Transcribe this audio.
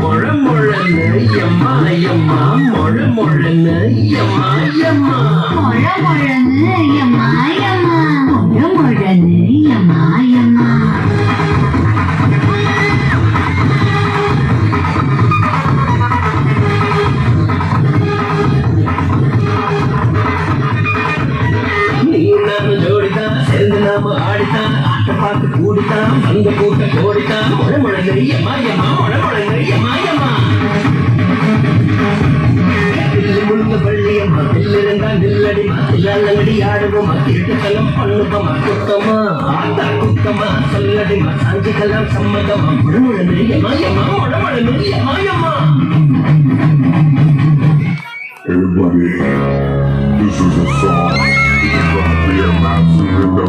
முழமுழன்னு எம்மா எம்மா முழமுழன்னு எம்மா எம்மா முழமுழன்னு எம்மா எம்மா முழமுழன்னு எம்மா எம்மா நாம ஆடித்தான் ஆட்ட பார்த்து கூடித்தான் அந்த கூட்ட கோடித்தான் முழமுழன்னு எம்மா எம்மா முழமுழன்னு எம்மா எம்மா முழுங்க பள்ளியம்மா நில்லிருந்தா நில்லடிமா இல்லடி ஆடுவோமா திருட்டுக்கெல்லாம் பண்ணுவோமா குத்தமா ஆத்தா குத்தமா சொல்லடிமா சாஞ்சிக்கெல்லாம் சம்மதமா முழமுழன்னு எம்மா எம்மா முழமுழன்னு எம்மா எம்மா. Everybody, this is a song. It's gonna be a massive in the